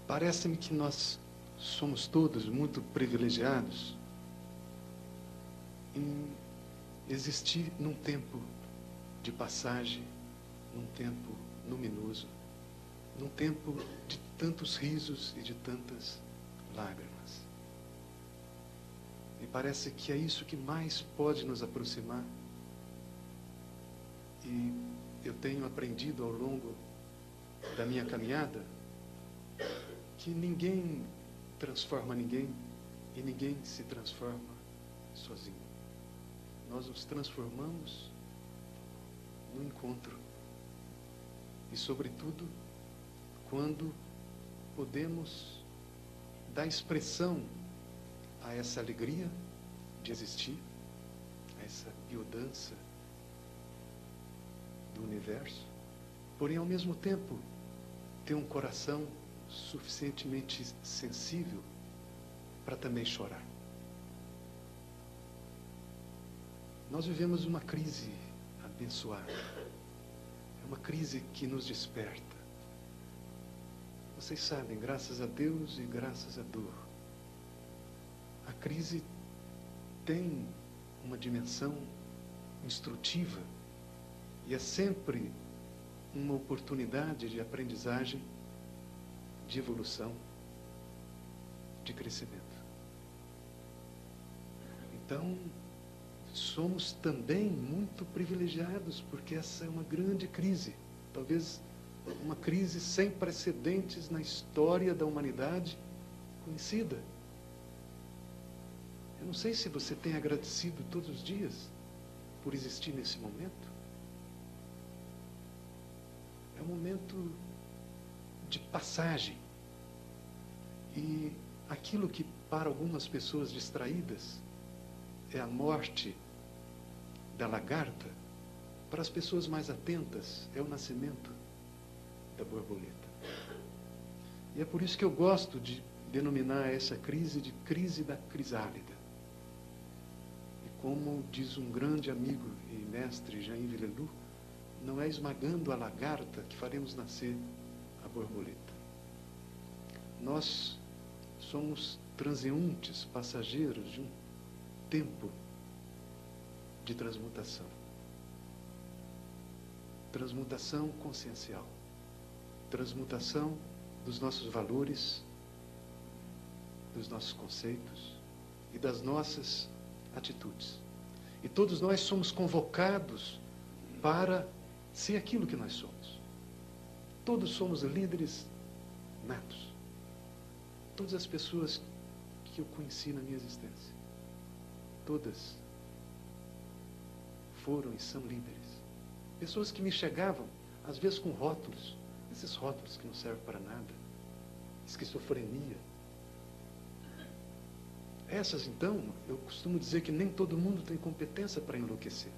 Parece-me que nós somos todos muito privilegiados em existir num tempo de passagem, num tempo luminoso, num tempo de tantos risos e de tantas lágrimas. Me parece que é isso que mais pode nos aproximar. E eu tenho aprendido ao longo da minha caminhada que ninguém transforma ninguém e ninguém se transforma sozinho. Nós nos transformamos no encontro. E, sobretudo, quando podemos dar expressão a essa alegria de existir, a essa biodança do universo, porém, ao mesmo tempo, ter um coração suficientemente sensível para também chorar. Nós vivemos uma crise abençoada. É uma crise que nos desperta. Vocês sabem, graças a Deus e graças à dor, a crise tem uma dimensão instrutiva e é sempre uma oportunidade de aprendizagem, de evolução, de crescimento. Então, somos também muito privilegiados, porque essa é uma grande crise, talvez uma crise sem precedentes na história da humanidade conhecida. Eu não sei se você tem agradecido todos os dias por existir nesse momento. É um momento de passagem. E aquilo que para algumas pessoas distraídas é a morte da lagarta, para as pessoas mais atentas é o nascimento da borboleta. E é por isso que eu gosto de denominar essa crise de crise da crisálida. E como diz um grande amigo e mestre, Jean Villelu, não é esmagando a lagarta que faremos nascer a borboleta. Nós somos transeuntes, passageiros de um tempo de transmutação. Transmutação consciencial. Transmutação dos nossos valores, dos nossos conceitos e das nossas atitudes. E todos nós somos convocados para ser aquilo que nós somos. Todos somos líderes natos. Todas as pessoas que eu conheci na minha existência, todas foram e são líderes. Pessoas que me chegavam, às vezes com rótulos, esses rótulos que não servem para nada, esquizofrenia. Essas, então, eu costumo dizer que nem todo mundo tem competência para enlouquecer.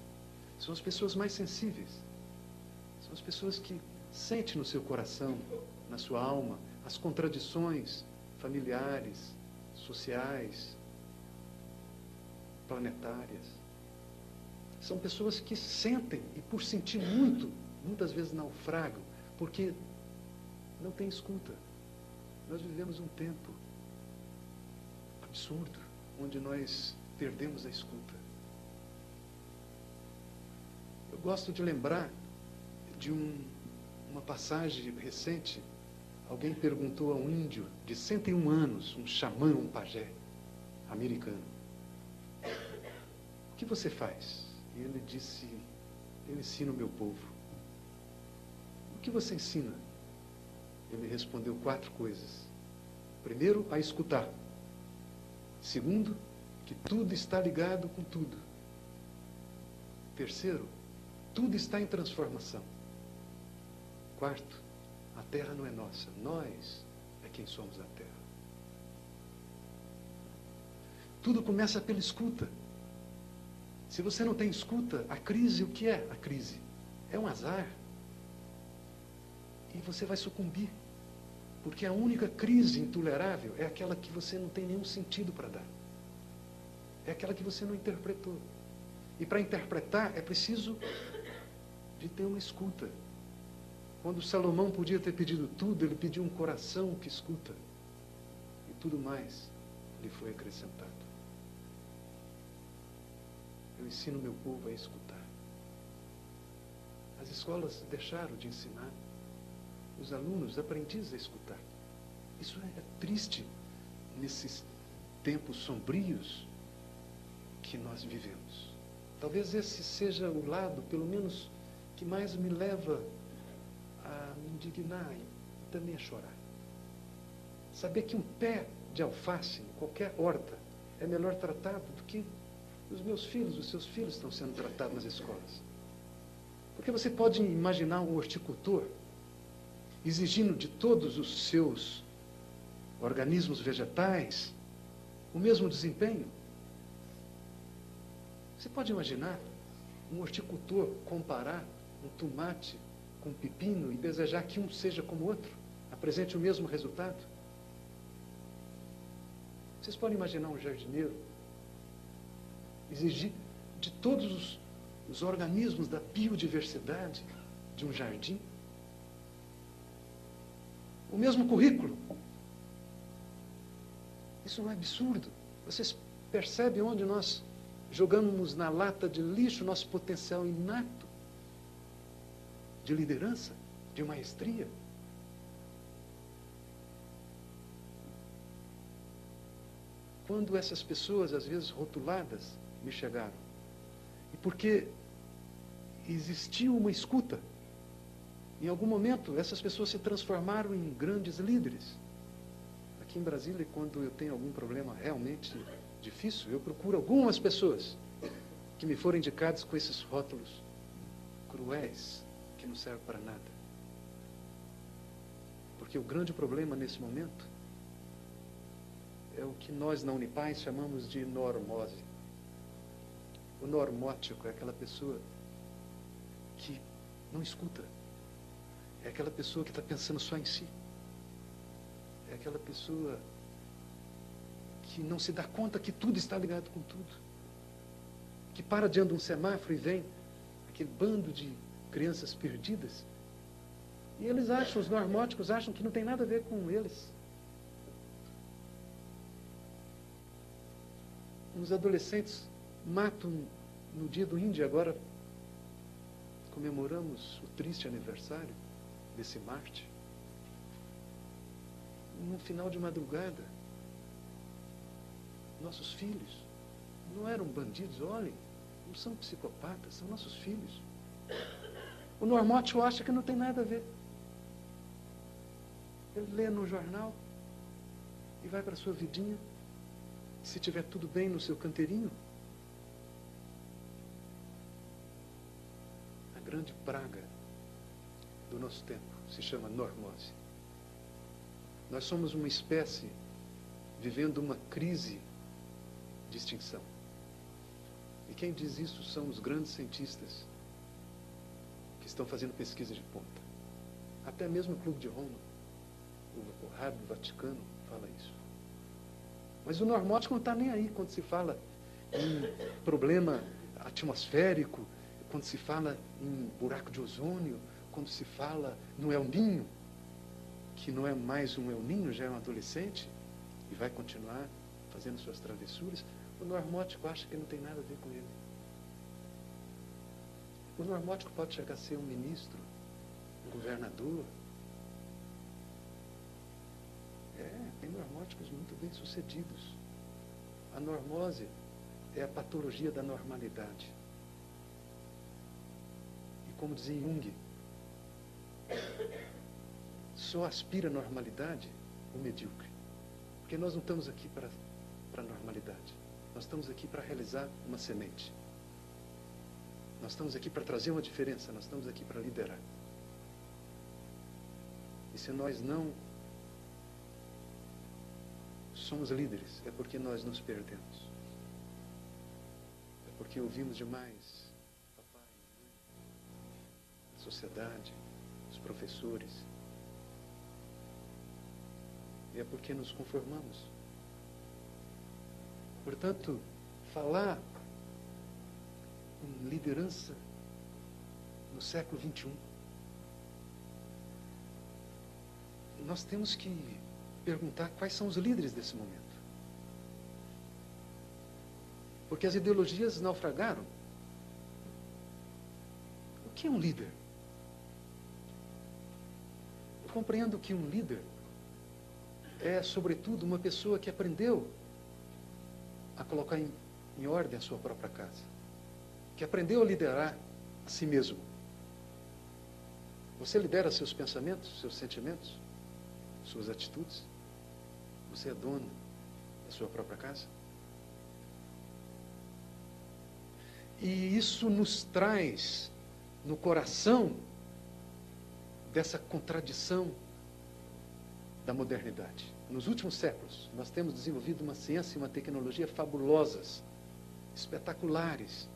São as pessoas mais sensíveis. São as pessoas que sentem no seu coração, na sua alma, as contradições familiares, sociais, planetárias. São pessoas que sentem, e por sentir muito, muitas vezes naufragam, porque não tem escuta. Nós vivemos um tempo absurdo, onde nós perdemos a escuta. Eu gosto de lembrar de uma passagem recente. Alguém perguntou a um índio de 101 anos, um xamã, um pajé americano: o que você faz? E ele disse: eu ensino o meu povo. O que você ensina? Ele respondeu 4 coisas. Primeiro, a escutar. Segundo, que tudo está ligado com tudo. Terceiro, tudo está em transformação. Quarto, a terra não é nossa, nós é quem somos a terra. Tudo começa pela escuta. Se você não tem escuta, a crise, o que é a crise? É um azar. E você vai sucumbir. Porque a única crise intolerável é aquela que você não tem nenhum sentido para dar. É aquela que você não interpretou. E para interpretar é preciso de ter uma escuta. Quando Salomão podia ter pedido tudo, ele pediu um coração que escuta. E tudo mais lhe foi acrescentado. Eu ensino meu povo a escutar. As escolas deixaram de ensinar os alunos, os aprendizes a escutar. Isso é triste nesses tempos sombrios que nós vivemos. Talvez esse seja o lado, pelo menos, que mais me leva a me indignar e também a chorar. Saber que um pé de alface em qualquer horta é melhor tratado do que os meus filhos, os seus filhos estão sendo tratados nas escolas. Porque você pode imaginar um horticultor exigindo de todos os seus organismos vegetais o mesmo desempenho? Você pode imaginar um horticultor comparar um tomate com um pepino e desejar que um seja como o outro, apresente o mesmo resultado? Vocês podem imaginar um jardineiro exigir de todos os organismos da biodiversidade de um jardim o mesmo currículo? Isso não é absurdo? Vocês percebem onde nós jogamos na lata de lixo nosso potencial inato de liderança, de maestria? Quando essas pessoas, às vezes rotuladas, me chegaram, e porque existiu uma escuta, em algum momento essas pessoas se transformaram em grandes líderes. Aqui em Brasília, quando eu tenho algum problema realmente difícil, eu procuro algumas pessoas que me foram indicadas com esses rótulos cruéis, que não servem para nada. Porque o grande problema nesse momento é o que nós na Unipaz chamamos de normose. O normótico é aquela pessoa que não escuta. É aquela pessoa que está pensando só em si. É aquela pessoa que não se dá conta que tudo está ligado com tudo. Que para diante de um semáforo e vem aquele bando de crianças perdidas. E eles acham, os normóticos acham que não tem nada a ver com eles. Os adolescentes matam no dia do índio, agora comemoramos o triste aniversário desse Marte. No final de madrugada, nossos filhos não eram bandidos, olhem, não são psicopatas, são nossos filhos. O normótico acha que não tem nada a ver. Ele lê no jornal e vai para a sua vidinha. Se tiver tudo bem no seu canteirinho, a grande praga do nosso tempo se chama normose. Nós somos uma espécie vivendo uma crise de extinção. E quem diz isso são os grandes cientistas que estão fazendo pesquisa de ponta. Até mesmo o Clube de Roma, o Rádio Vaticano fala isso. Mas o normótico não está nem aí quando se fala em problema atmosférico, quando se fala em buraco de ozônio, quando se fala no El Ninho, que não é mais um El Ninho, já é um adolescente e vai continuar fazendo suas travessuras. O normótico acha que não tem nada a ver com ele. O normótico pode chegar a ser um ministro, um governador. Tem normóticos muito bem sucedidos. A normose é a patologia da normalidade. E como dizia Jung, só aspira a normalidade o medíocre. Porque nós não estamos aqui para a normalidade. Nós estamos aqui para realizar uma semente. Nós estamos aqui para trazer uma diferença. Nós estamos aqui para liderar. E se nós não somos líderes, é porque nós nos perdemos. É porque ouvimos demais papai, mamãe, a sociedade, os professores. E é porque nos conformamos. Portanto, falar em liderança no século XXI nós temos que perguntar quais são os líderes desse momento. Porque as ideologias naufragaram. O que é um líder? Eu compreendo que um líder é, sobretudo, uma pessoa que aprendeu a colocar em ordem a sua própria casa, que aprendeu a liderar a si mesmo. Você lidera seus pensamentos, seus sentimentos, suas atitudes? Você é dono da sua própria casa? E isso nos traz no coração dessa contradição da modernidade. Nos últimos séculos, nós temos desenvolvido uma ciência e uma tecnologia fabulosas, espetaculares,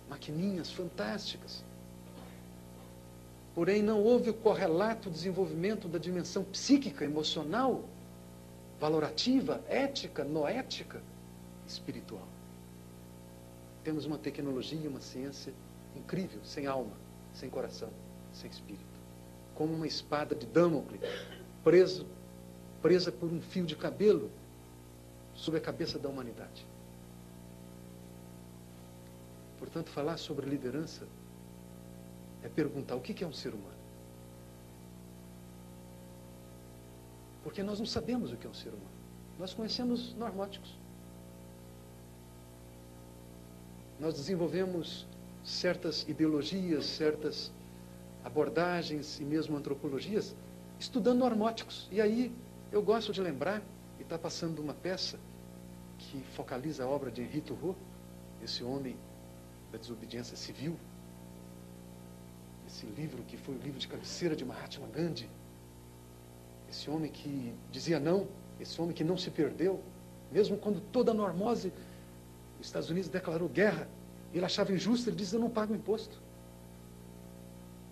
maquininhas fantásticas. Porém, não houve o correlato desenvolvimento da dimensão psíquica, emocional, valorativa, ética, noética, espiritual. Temos uma tecnologia, uma ciência incrível, sem alma, sem coração, sem espírito. Como uma espada de Damocles, presa por um fio de cabelo sobre a cabeça da humanidade. Portanto, falar sobre liderança é perguntar o que é um ser humano. Porque nós não sabemos o que é um ser humano. Nós conhecemos normóticos. Nós desenvolvemos certas ideologias, certas abordagens e mesmo antropologias estudando normóticos. E aí eu gosto de lembrar, e está passando uma peça que focaliza a obra de Henri Thoreau, esse homem da desobediência civil, esse livro que foi o livro de cabeceira de Mahatma Gandhi, esse homem que dizia não, esse homem que não se perdeu, mesmo quando toda a normose, os Estados Unidos declarou guerra, ele achava injusto, ele diz, eu não pago imposto,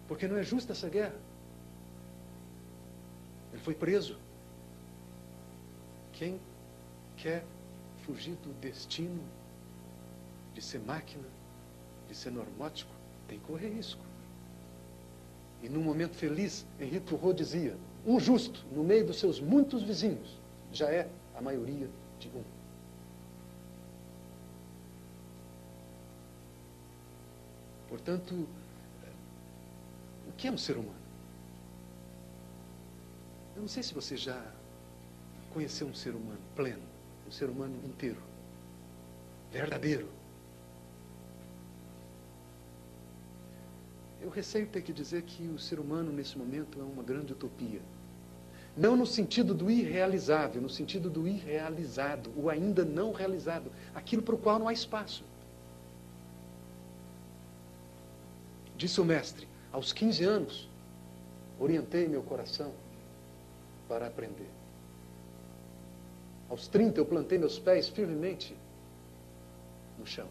porque não é justa essa guerra. Ele foi preso. Quem quer fugir do destino de ser máquina, de ser normótico, tem que correr risco. E num momento feliz, Henri Thoreau dizia, um justo, no meio dos seus muitos vizinhos, já é a maioria de um. Portanto, o que é um ser humano? Eu não sei se você já conheceu um ser humano pleno, um ser humano inteiro, verdadeiro. Eu receio ter que dizer que o ser humano, nesse momento, é uma grande utopia. Não no sentido do irrealizável, no sentido do irrealizado, o ainda não realizado, aquilo para o qual não há espaço. Disse o mestre, aos 15 anos, orientei meu coração para aprender. Aos 30, eu plantei meus pés firmemente no chão.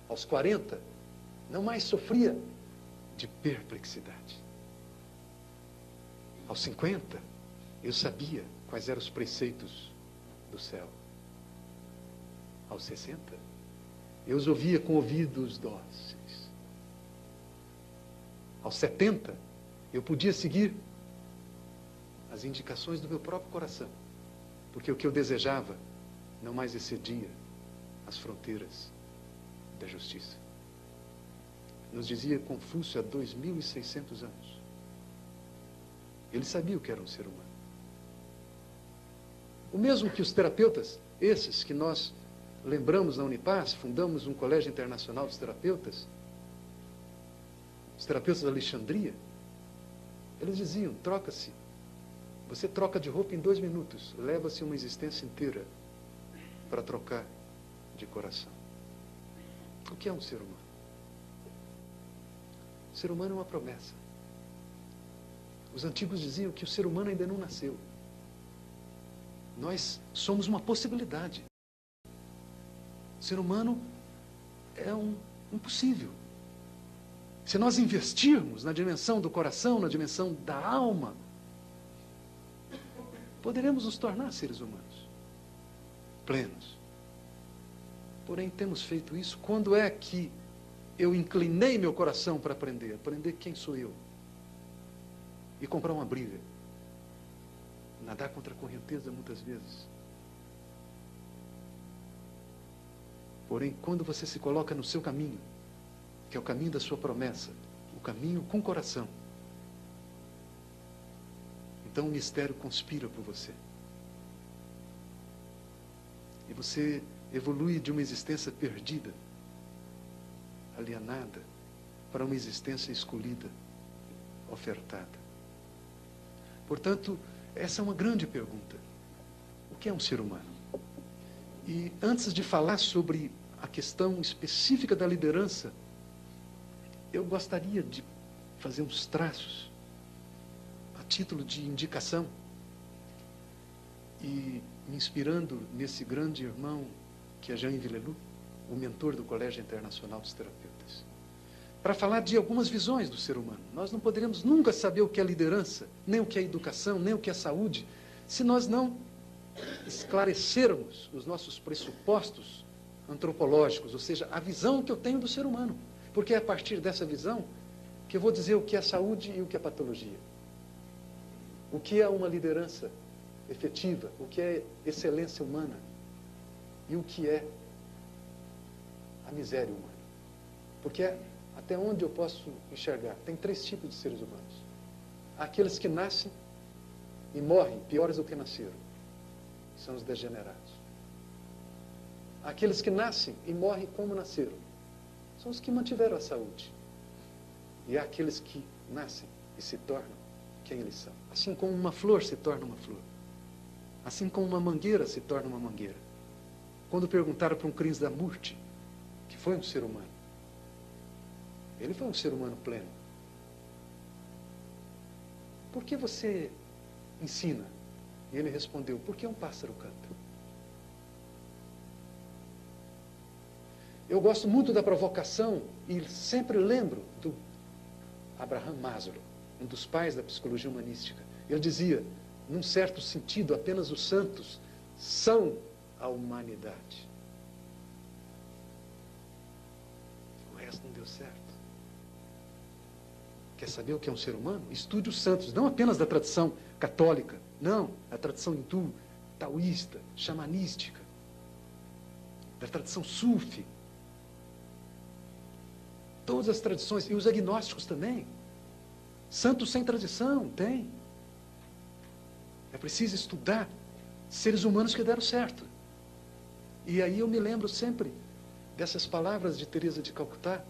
Aos 40, não mais sofria de perplexidade. Aos 50, eu sabia quais eram os preceitos do céu. Aos 60, eu os ouvia com ouvidos dóceis. Aos 70, eu podia seguir as indicações do meu próprio coração, porque o que eu desejava não mais excedia as fronteiras da justiça. Nos dizia Confúcio há 2.600 anos. Ele sabia o que era um ser humano. O mesmo que os terapeutas, esses que nós lembramos na Unipaz, fundamos um colégio internacional dos terapeutas, os terapeutas da Alexandria, eles diziam, troca-se. Você troca de roupa em 2 minutos, leva-se uma existência inteira para trocar de coração. O que é um ser humano? O ser humano é uma promessa. Os antigos diziam que o ser humano ainda não nasceu. Nós somos uma possibilidade. O ser humano é um impossível. Se nós investirmos na dimensão do coração, na dimensão da alma, poderemos nos tornar seres humanos, plenos. Porém, temos feito isso. Quando é que eu inclinei meu coração para aprender? Aprender quem sou eu? e comprar uma briga. Nadar contra a correnteza muitas vezes. Porém, quando você se coloca no seu caminho, que é o caminho da sua promessa, o caminho com o coração, então o mistério conspira por você. E você evolui de uma existência perdida, alienada, para uma existência escolhida, ofertada. Portanto, essa é uma grande pergunta. O que é um ser humano? E antes de falar sobre a questão específica da liderança, eu gostaria de fazer uns traços, a título de indicação, e me inspirando nesse grande irmão que é Jean Villelu, o mentor do Colégio Internacional dos Terapeutas, para falar de algumas visões do ser humano. Nós não poderemos nunca saber o que é liderança, nem o que é educação, nem o que é saúde, se nós não esclarecermos os nossos pressupostos antropológicos, ou seja, a visão que eu tenho do ser humano. Porque é a partir dessa visão que eu vou dizer o que é saúde e o que é patologia. O que é uma liderança efetiva, o que é excelência humana e o que é a miséria humana. Porque até onde eu posso enxergar, tem 3 tipos de seres humanos. Aqueles que nascem e morrem piores do que nasceram, são os degenerados. Aqueles que nascem e morrem como nasceram, são os que mantiveram a saúde. E há aqueles que nascem e se tornam quem eles são. Assim como uma flor se torna uma flor. Assim como uma mangueira se torna uma mangueira. Quando perguntaram para um Krishnamurti, que foi um ser humano, ele foi um ser humano pleno. Por que você ensina? E ele respondeu, porque um pássaro canta. Eu gosto muito da provocação e sempre lembro do Abraham Maslow, um dos pais da psicologia humanística. Ele dizia, num certo sentido, apenas os santos são a humanidade. O resto não deu certo. Quer saber o que é um ser humano? Estude os santos, não apenas da tradição católica, não, da tradição hindu, taoísta, xamanística, da tradição sufi. Todas as tradições, e os agnósticos também. Santos sem tradição, tem. É preciso estudar seres humanos que deram certo. E aí eu me lembro sempre dessas palavras de Teresa de Calcutá.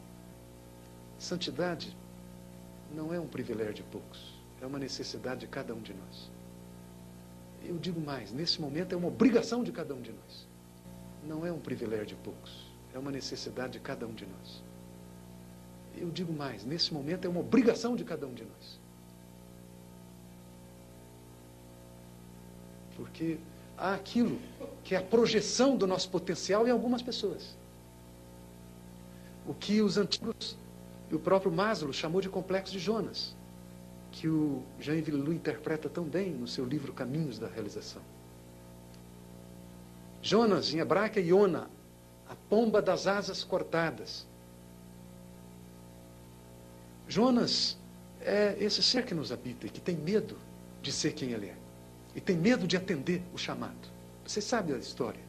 Santidade não é um privilégio de poucos, é uma necessidade de cada um de nós. Eu digo mais, nesse momento é uma obrigação de cada um de nós. Não é um privilégio de poucos, é uma necessidade de cada um de nós. Eu digo mais, nesse momento é uma obrigação de cada um de nós. Porque há aquilo que é a projeção do nosso potencial em algumas pessoas. O que os antigos, e o próprio Maslow chamou de complexo de Jonas, que o Jean Villelu interpreta tão bem no seu livro Caminhos da Realização. Jonas, em hebraico, é Iona, a pomba das asas cortadas. Jonas é esse ser que nos habita e que tem medo de ser quem ele é. E tem medo de atender o chamado. Vocês sabem a história.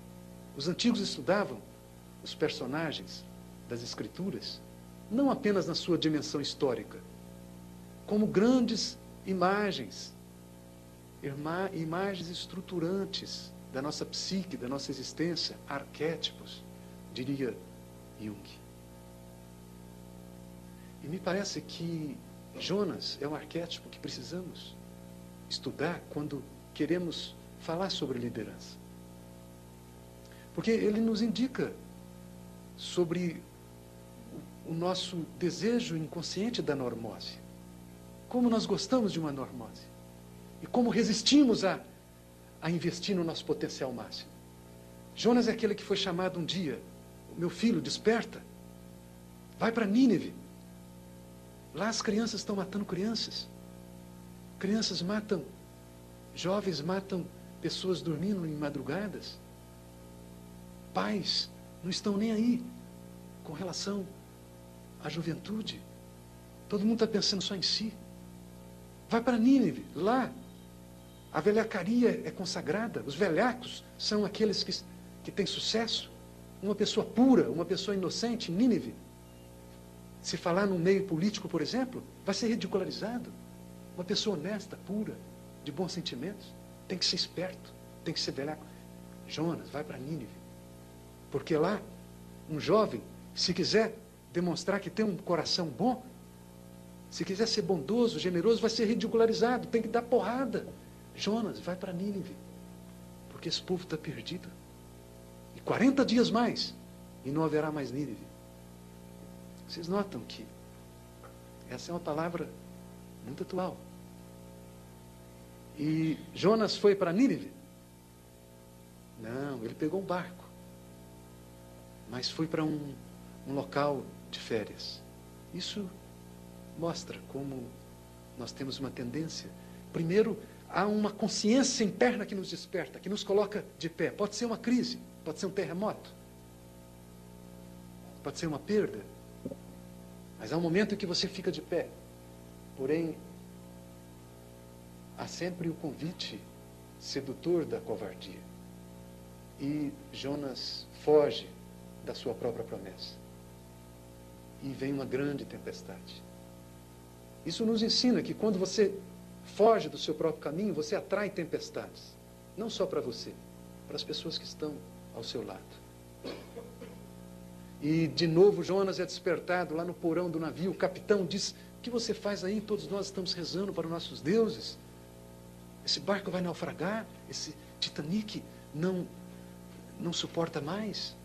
Os antigos estudavam os personagens das Escrituras, não apenas na sua dimensão histórica, como grandes imagens, imagens estruturantes da nossa psique, da nossa existência, arquétipos, diria Jung. E me parece que Jonas é um arquétipo que precisamos estudar quando queremos falar sobre liderança. Porque ele nos indica sobre o nosso desejo inconsciente da normose. Como nós gostamos de uma normose. E como resistimos a investir no nosso potencial máximo. Jonas é aquele que foi chamado um dia, meu filho, desperta, vai para Nínive. Lá as crianças estão matando crianças. Crianças matam, jovens matam pessoas dormindo em madrugadas. Pais não estão nem aí com relação à juventude. Todo mundo está pensando só em si. Vai para Nínive, lá. A velhacaria é consagrada. Os velhacos são aqueles que têm sucesso. Uma pessoa pura, uma pessoa inocente, Nínive. Se falar no meio político, por exemplo, vai ser ridicularizado. Uma pessoa honesta, pura, de bons sentimentos, tem que ser esperto, tem que ser velhaco. Jonas, vai para Nínive. Porque lá, um jovem, se quiser demonstrar que tem um coração bom, se quiser ser bondoso, generoso, vai ser ridicularizado, tem que dar porrada. Jonas, vai para Nínive, porque esse povo está perdido. E 40 dias mais, e não haverá mais Nínive. Vocês notam que essa é uma palavra muito atual. E Jonas foi para Nínive? Não, ele pegou um barco. Mas foi para um local de férias. Isso mostra como nós temos uma tendência. Primeiro, há uma consciência interna que nos desperta, que nos coloca de pé. Pode ser uma crise, pode ser um terremoto, pode ser uma perda. Mas há um momento em que você fica de pé. Porém, há sempre o convite sedutor da covardia. E Jonas foge da sua própria promessa. E vem uma grande tempestade. Isso nos ensina que quando você foge do seu próprio caminho, você atrai tempestades. Não só para você, para as pessoas que estão ao seu lado. E de novo Jonas é despertado lá no porão do navio. O capitão diz: o que você faz aí? Todos nós estamos rezando para os nossos deuses. Esse barco vai naufragar, esse Titanic não suporta mais.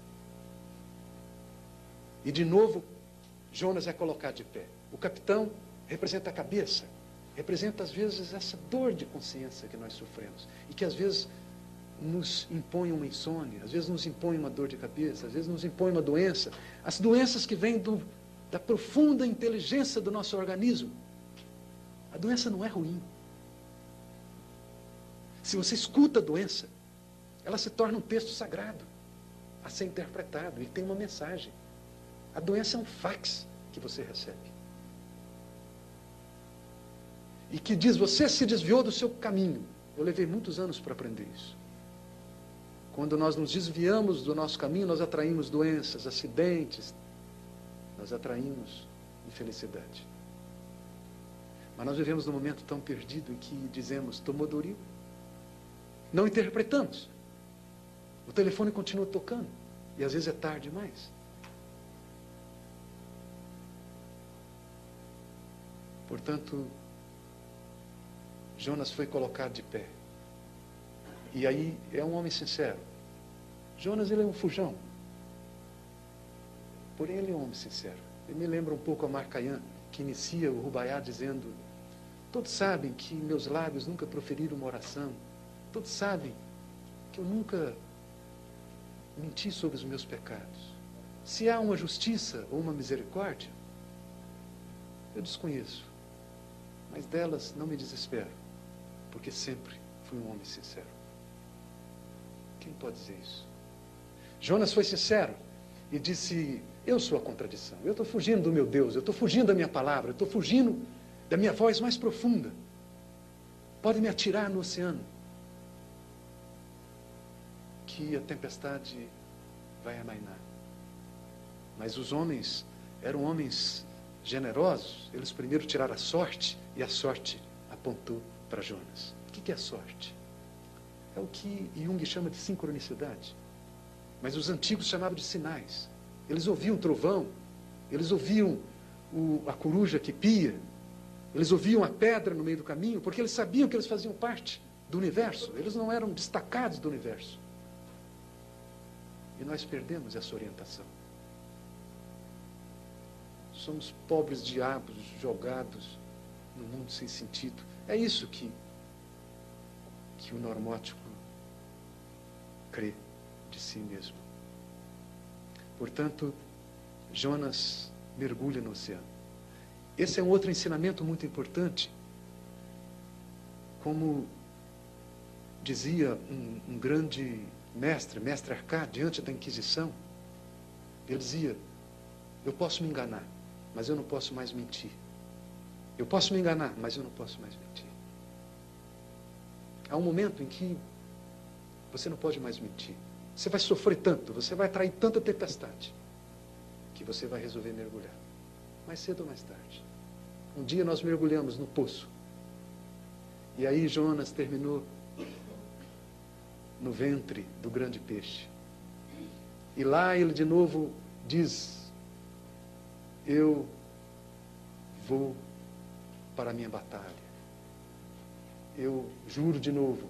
E de novo Jonas é colocado de pé. O capitão representa a cabeça, representa às vezes essa dor de consciência que nós sofremos e que às vezes nos impõe uma insônia, às vezes nos impõe uma dor de cabeça, às vezes nos impõe uma doença. As doenças que vêm da profunda inteligência do nosso organismo. A doença não é ruim. Se você escuta a doença, ela se torna um texto sagrado a ser interpretado e tem uma mensagem. A doença é um fax que você recebe. E que diz: você se desviou do seu caminho. Eu levei muitos anos para aprender isso. Quando nós nos desviamos do nosso caminho, nós atraímos doenças, acidentes, nós atraímos infelicidade. Mas nós vivemos num momento tão perdido em que dizemos: tomou Doril. Não interpretamos. O telefone continua tocando. E às vezes é tarde demais. Portanto, Jonas foi colocado de pé. E aí é um homem sincero. Jonas, ele é um fujão. Porém, ele é um homem sincero. Ele me lembra um pouco a Marcayan, que inicia o Rubaiá dizendo: todos sabem que meus lábios nunca proferiram uma oração. Todos sabem que eu nunca menti sobre os meus pecados. Se há uma justiça ou uma misericórdia, eu desconheço. Mas delas não me desespero, porque sempre fui um homem sincero. Quem pode dizer isso? Jonas foi sincero e disse: eu sou a contradição. Eu estou fugindo do meu Deus, eu estou fugindo da minha palavra, eu estou fugindo da minha voz mais profunda. Pode me atirar no oceano, que a tempestade vai amainar. Mas os homens eram homens generosos. Eles primeiro tiraram a sorte, e a sorte apontou para Jonas. O que é sorte? É o que Jung chama de sincronicidade. Mas os antigos chamavam de sinais. Eles ouviam o trovão, eles ouviam a coruja que pia, eles ouviam a pedra no meio do caminho, porque eles sabiam que eles faziam parte do universo. Eles não eram destacados do universo. E nós perdemos essa orientação. Somos pobres diabos jogados no mundo sem sentido. É isso que o normótico crê de si mesmo. Portanto, Jonas mergulha no oceano. Esse é um outro ensinamento muito importante. Como dizia um grande mestre Arcade, diante da Inquisição, ele dizia: eu posso me enganar, mas eu não posso mais mentir. Eu posso me enganar, mas eu não posso mais mentir. Há um momento em que você não pode mais mentir. Você vai sofrer tanto, você vai atrair tanta tempestade, que você vai resolver mergulhar. Mais cedo ou mais tarde. Um dia nós mergulhamos no poço. E aí Jonas terminou no ventre do grande peixe. E lá ele de novo diz: eu vou para a minha batalha. Eu juro de novo.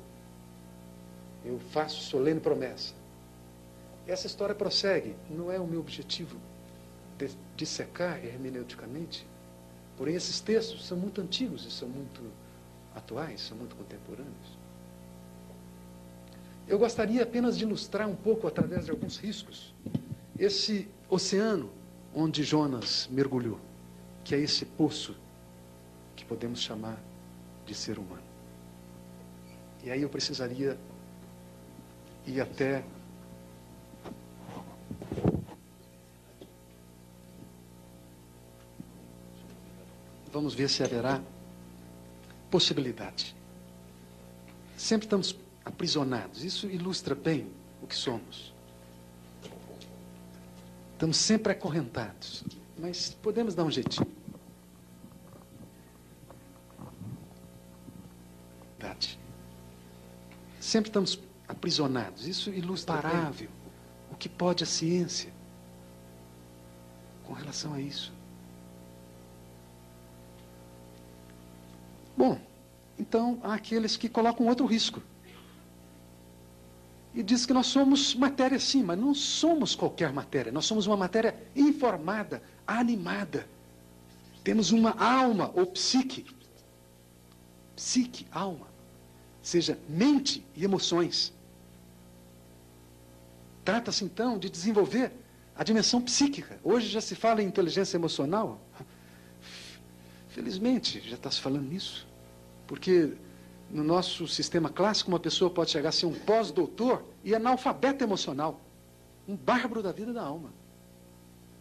Eu faço solene promessa. Essa história prossegue. Não é o meu objetivo dissecar hermeneuticamente. Porém, esses textos são muito antigos e são muito atuais, são muito contemporâneos. Eu gostaria apenas de ilustrar um pouco, através de alguns riscos, esse oceano onde Jonas mergulhou, que é esse poço que podemos chamar de ser humano. E aí eu precisaria ir até vamos ver se haverá possibilidade. Sempre estamos aprisionados. Isso ilustra bem o que somos. Estamos sempre acorrentados. Mas podemos dar um jeitinho. Sempre estamos aprisionados. Isso ilustra bem o que pode a ciência com relação a isso. Bom, então há aqueles que colocam outro risco. E diz que nós somos matéria sim, mas não somos qualquer matéria. Nós somos uma matéria informada, animada. Temos uma alma ou psique. Psique, alma. Seja, mente e emoções. Trata-se então de desenvolver a dimensão psíquica. Hoje já se fala em inteligência emocional. Felizmente já está se falando nisso. Porque no nosso sistema clássico, uma pessoa pode chegar a ser um pós-doutor e analfabeto emocional. Um bárbaro da vida da alma.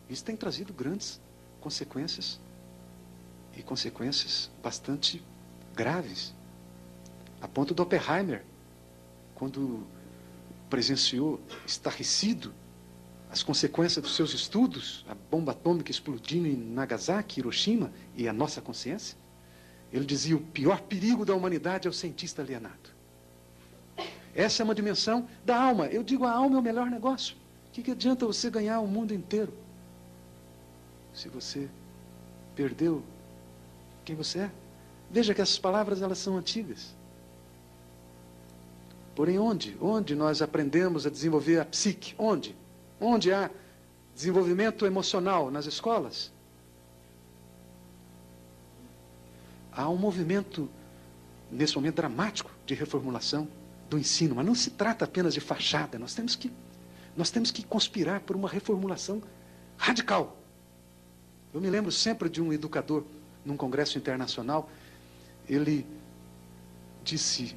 Isso tem trazido grandes consequências. E consequências bastante graves. A ponto de Oppenheimer, quando presenciou, estarrecido, as consequências dos seus estudos, a bomba atômica explodindo em Nagasaki, Hiroshima, e a nossa consciência, ele dizia: o pior perigo da humanidade é o cientista alienado. Essa é uma dimensão da alma. Eu digo, a alma é o melhor negócio. O que adianta você ganhar o mundo inteiro se você perdeu quem você é? Veja que essas palavras, elas são antigas. Porém, onde nós aprendemos a desenvolver a psique? Onde há desenvolvimento emocional nas escolas? Há um movimento, nesse momento dramático, de reformulação do ensino. Mas não se trata apenas de fachada. Nós temos que conspirar por uma reformulação radical. Eu me lembro sempre de um educador, num congresso internacional, ele disse,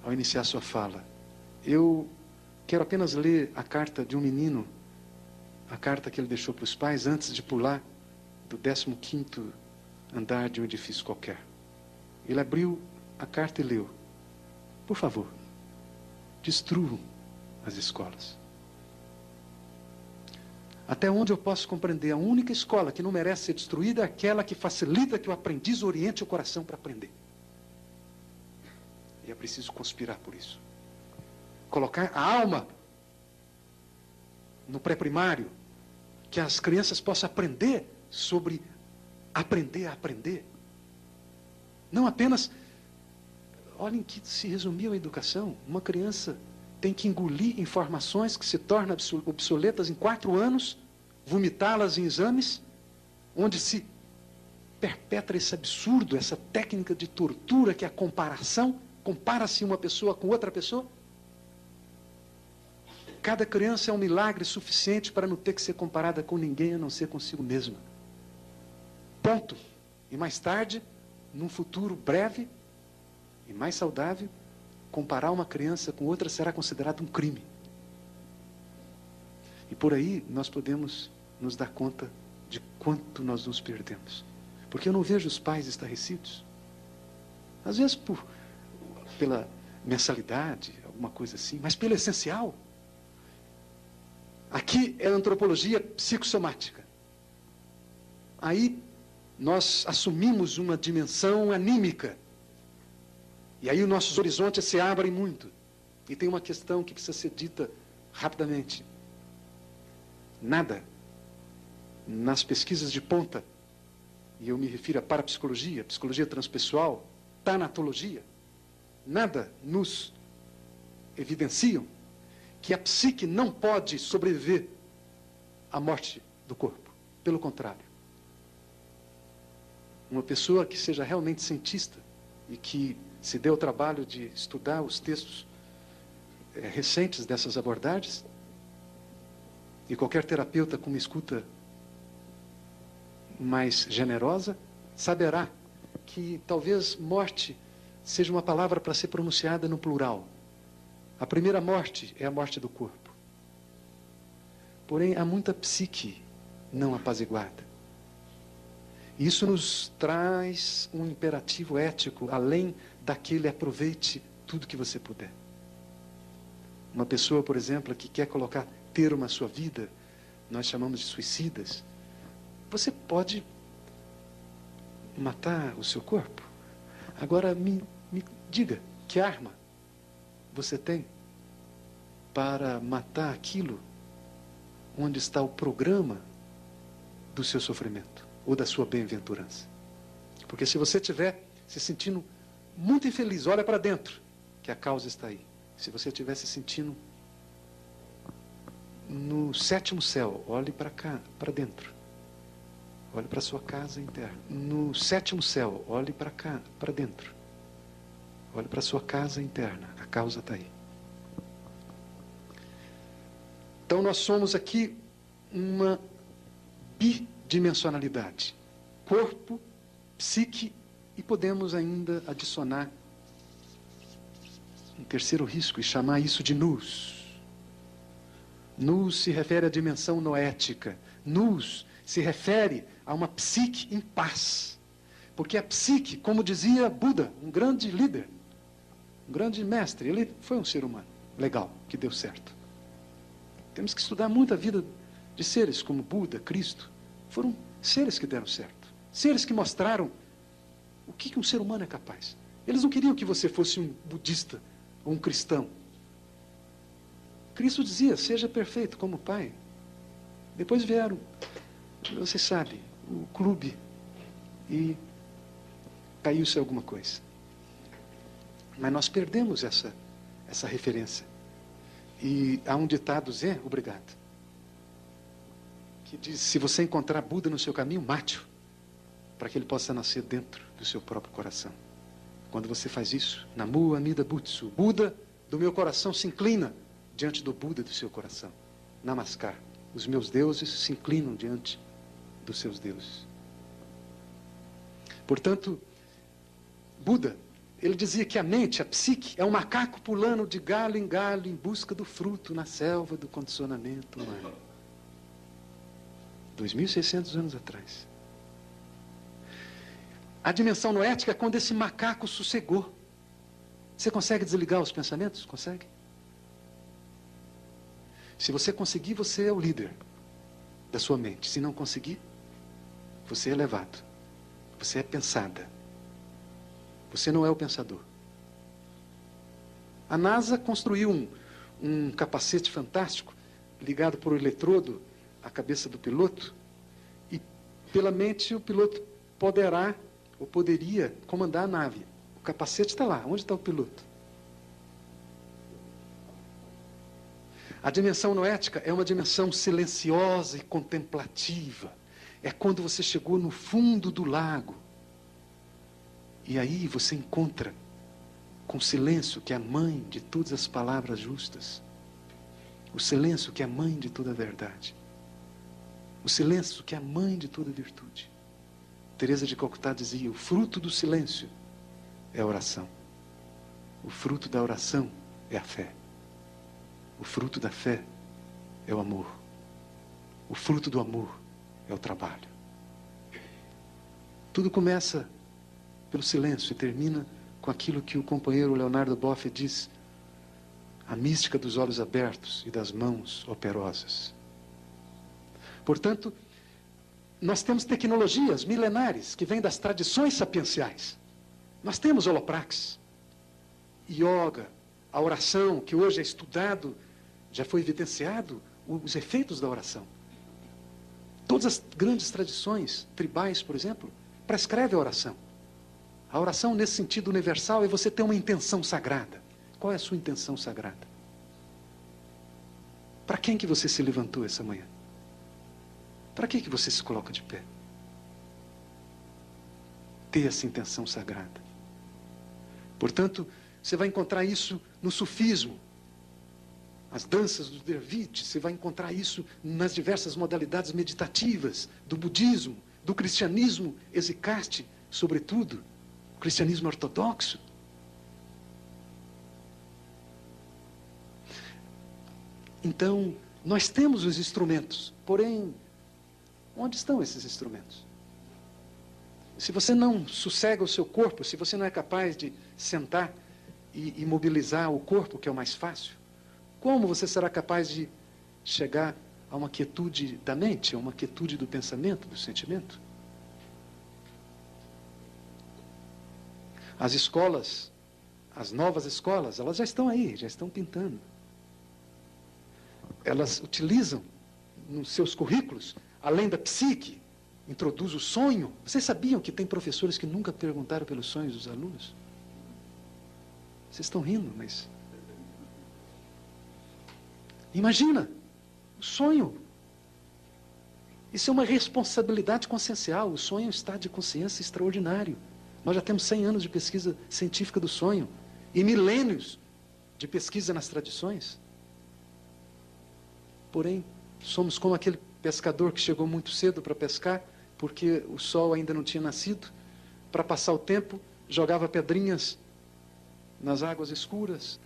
ao iniciar sua fala: eu quero apenas ler a carta de um menino, a carta que ele deixou para os pais antes de pular do 15º andar de um edifício qualquer. Ele abriu a carta e leu: por favor, destruam as escolas. Até onde eu posso compreender, a única escola que não merece ser destruída é aquela que facilita que o aprendiz oriente o coração para aprender. E é preciso conspirar por isso. Colocar a alma no pré-primário, que as crianças possam aprender sobre aprender a aprender. Não apenas... Olhem que se resumiu a educação. Uma criança tem que engolir informações que se tornam obsoletas em 4 anos, vomitá-las em exames, onde se perpetra esse absurdo, essa técnica de tortura que é a comparação. Compara-se uma pessoa com outra pessoa. Cada criança é um milagre suficiente para não ter que ser comparada com ninguém, a não ser consigo mesma. Ponto. E mais tarde, num futuro breve e mais saudável, comparar uma criança com outra será considerado um crime. E por aí nós podemos nos dar conta de quanto nós nos perdemos. Porque eu não vejo os pais estarrecidos. Às vezes pela mensalidade, alguma coisa assim, mas pelo essencial. Aqui é a antropologia psicossomática. Aí nós assumimos uma dimensão anímica. E aí os nossos horizontes se abrem muito. E tem uma questão que precisa ser dita rapidamente. Nada nas pesquisas de ponta, e eu me refiro à parapsicologia, psicologia transpessoal, tanatologia, nada nos evidenciam que a psique não pode sobreviver à morte do corpo. Pelo contrário. Uma pessoa que seja realmente cientista e que se dê o trabalho de estudar os textos recentes dessas abordagens, e qualquer terapeuta com uma escuta mais generosa saberá que talvez morte seja uma palavra para ser pronunciada no plural. A primeira morte é a morte do corpo. Porém, há muita psique não apaziguada. Isso nos traz um imperativo ético, além daquele aproveite tudo que você puder. Uma pessoa, por exemplo, que quer colocar termo à sua vida, nós chamamos de suicidas. Você pode matar o seu corpo? Agora me diga, que arma você tem para matar aquilo onde está o programa do seu sofrimento ou da sua bem-aventurança? Porque se você estiver se sentindo muito infeliz, olha para dentro, que a causa está aí. Se você estiver se sentindo no sétimo céu, olhe para cá, para dentro. Olhe para a sua casa interna. No sétimo céu, olhe para cá, para dentro. Olhe para a sua casa interna. A causa está aí. Então nós somos aqui uma bidimensionalidade. Corpo, psique e podemos ainda adicionar um terceiro risco e chamar isso de nous. Nous se refere à dimensão noética. Nous se refere a uma psique em paz. Porque a psique, como dizia Buda, um grande líder, um grande mestre, ele foi um ser humano legal, que deu certo. Temos que estudar muito a vida de seres como Buda, Cristo. Foram seres que deram certo. Seres que mostraram o que um ser humano é capaz. Eles não queriam que você fosse um budista ou um cristão. Cristo dizia, seja perfeito como o Pai. Depois vieram, você sabe, o clube e caiu-se alguma coisa. Mas nós perdemos essa referência. E há um ditado, Zé, obrigado, que diz, se você encontrar Buda no seu caminho, mate-o, para que ele possa nascer dentro do seu próprio coração. Quando você faz isso, Namu Amida Butsu, Buda do meu coração se inclina diante do Buda do seu coração. Namaskar. Os meus deuses se inclinam diante dos seus deuses. Portanto, Buda, ele dizia que a mente, a psique, é um macaco pulando de galho em galho em busca do fruto na selva do condicionamento humano. 2.600 anos atrás. A dimensão noética é quando esse macaco sossegou. Você consegue desligar os pensamentos? Consegue? Se você conseguir, você é o líder da sua mente. Se não conseguir, você é elevado. Você é pensada. Você não é o pensador. A NASA construiu um capacete fantástico, ligado por um eletrodo à cabeça do piloto, e pela mente o piloto poderá ou poderia comandar a nave. O capacete está lá. Onde está o piloto? A dimensão noética é uma dimensão silenciosa e contemplativa. É quando você chegou no fundo do lago. E aí você encontra com o silêncio que é a mãe de todas as palavras justas. O silêncio que é a mãe de toda a verdade. O silêncio que é a mãe de toda a virtude. Teresa de Calcutá dizia, o fruto do silêncio é a oração. O fruto da oração é a fé. O fruto da fé é o amor. O fruto do amor é o trabalho. Tudo começa pelo silêncio e termina com aquilo que o companheiro Leonardo Boff diz: a mística dos olhos abertos e das mãos operosas. Portanto, nós temos tecnologias milenares que vêm das tradições sapienciais. Nós temos holoprax, yoga, a oração, que hoje é estudado, já foi evidenciado os efeitos da oração. Todas as grandes tradições tribais, por exemplo, prescrevem a oração. A oração, nesse sentido universal, é você ter uma intenção sagrada. Qual é a sua intenção sagrada? Para quem que você se levantou essa manhã? Para que você se coloca de pé? Ter essa intenção sagrada. Portanto, você vai encontrar isso no sufismo, as danças do Derviche, você vai encontrar isso nas diversas modalidades meditativas do budismo, do cristianismo exicarte, sobretudo, o cristianismo ortodoxo. Então, nós temos os instrumentos, porém, onde estão esses instrumentos? Se você não sossega o seu corpo, se você não é capaz de sentar e mobilizar o corpo, que é o mais fácil, como você será capaz de chegar a uma quietude da mente, a uma quietude do pensamento, do sentimento? As escolas, as novas escolas, elas já estão aí, já estão pintando. Elas utilizam nos seus currículos, além da psique, introduz o sonho. Vocês sabiam que tem professores que nunca perguntaram pelos sonhos dos alunos? Vocês estão rindo, mas... imagina, o sonho. Isso é uma responsabilidade consciencial. O sonho é um estado de consciência extraordinário. Nós já temos 100 anos de pesquisa científica do sonho e milênios de pesquisa nas tradições. Porém, somos como aquele pescador que chegou muito cedo para pescar, porque o sol ainda não tinha nascido. Para passar o tempo, jogava pedrinhas nas águas escuras.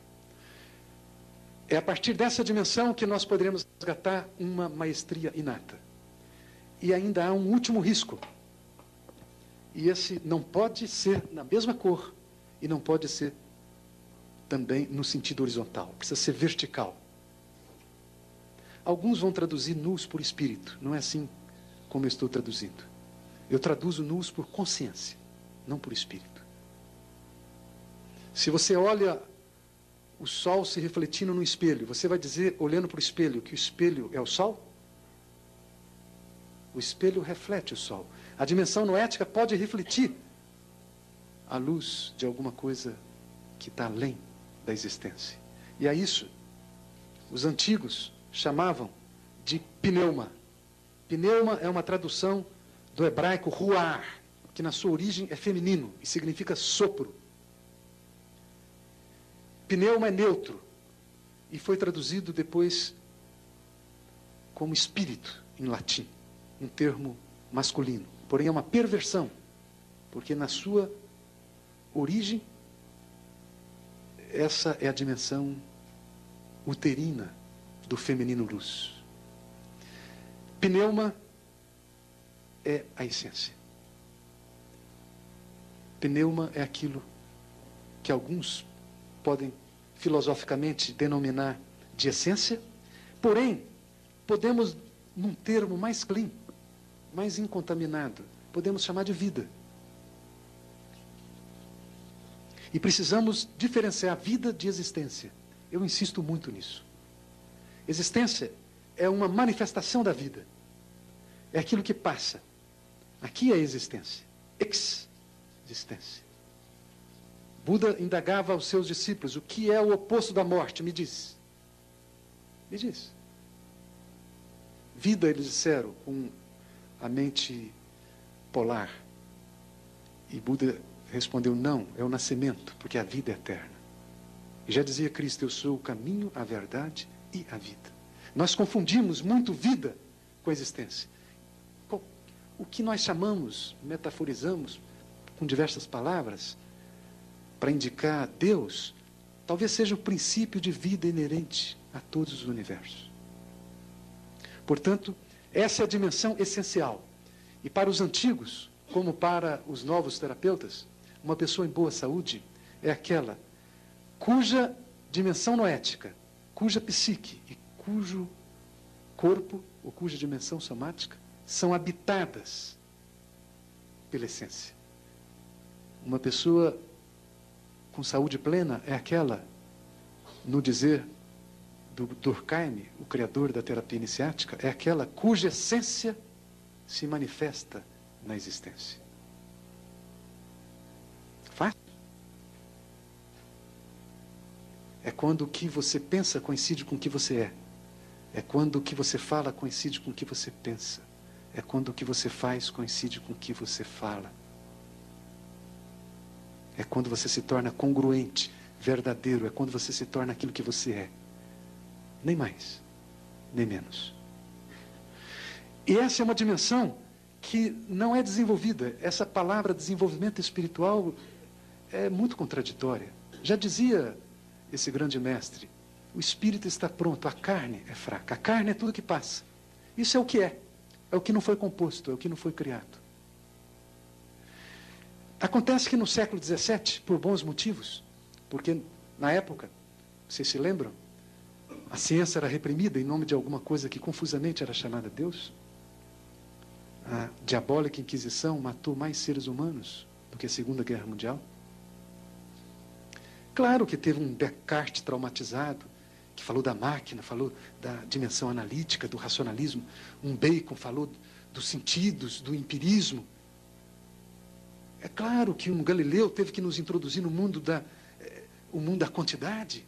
É a partir dessa dimensão que nós poderemos resgatar uma maestria inata. E ainda há um último risco. E esse não pode ser na mesma cor e não pode ser também no sentido horizontal. Precisa ser vertical. Alguns vão traduzir nus por espírito. Não é assim como eu estou traduzindo. Eu traduzo nus por consciência, não por espírito. Se você olha o sol se refletindo no espelho, você vai dizer, olhando para o espelho, que o espelho é o sol? O espelho reflete o sol. A dimensão noética pode refletir a luz de alguma coisa que está além da existência. E a isso, os antigos chamavam de pneuma. Pneuma é uma tradução do hebraico ruar, que na sua origem é feminino e significa sopro. Pneuma é neutro e foi traduzido depois como espírito em latim, um termo masculino. Porém é uma perversão, porque na sua origem essa é a dimensão uterina do feminino luz. Pneuma é a essência. Pneuma é aquilo que alguns podem filosoficamente denominar de essência, porém, podemos, num termo mais clean, mais incontaminado, podemos chamar de vida. E precisamos diferenciar vida de existência. Eu insisto muito nisso. Existência é uma manifestação da vida. É aquilo que passa. Aqui é a existência. Existência. Buda indagava aos seus discípulos, o que é o oposto da morte? Me diz. Me diz. Vida, eles disseram, com a mente polar. E Buda respondeu, não, é o nascimento, porque a vida é eterna. E já dizia Cristo, eu sou o caminho, a verdade e a vida. Nós confundimos muito vida com existência. O que nós chamamos, metaforizamos com diversas palavras, para indicar Deus, talvez seja o princípio de vida inerente a todos os universos. Portanto, essa é a dimensão essencial. E para os antigos, como para os novos terapeutas, uma pessoa em boa saúde é aquela cuja dimensão noética, cuja psique e cujo corpo, ou cuja dimensão somática, são habitadas pela essência. Uma pessoa com saúde plena é aquela, no dizer do Durkheim, o criador da terapia iniciática, é aquela cuja essência se manifesta na existência. Fácil. É quando o que você pensa coincide com o que você é. É quando o que você fala coincide com o que você pensa. É quando o que você faz coincide com o que você fala. É quando você se torna congruente, verdadeiro. É quando você se torna aquilo que você é. Nem mais, nem menos. E essa é uma dimensão que não é desenvolvida. Essa palavra desenvolvimento espiritual é muito contraditória. Já dizia esse grande mestre, o espírito está pronto, a carne é fraca. A carne é tudo que passa. Isso é o que é. É o que não foi composto, é o que não foi criado. Acontece que no século XVII, por bons motivos, porque na época, vocês se lembram, a ciência era reprimida em nome de alguma coisa que confusamente era chamada Deus. A diabólica Inquisição matou mais seres humanos do que a Segunda Guerra Mundial. Claro que teve um Descartes traumatizado, que falou da máquina, falou da dimensão analítica, do racionalismo. Um Bacon falou dos sentidos, do empirismo. É claro que um Galileu teve que nos introduzir no mundo o mundo da quantidade.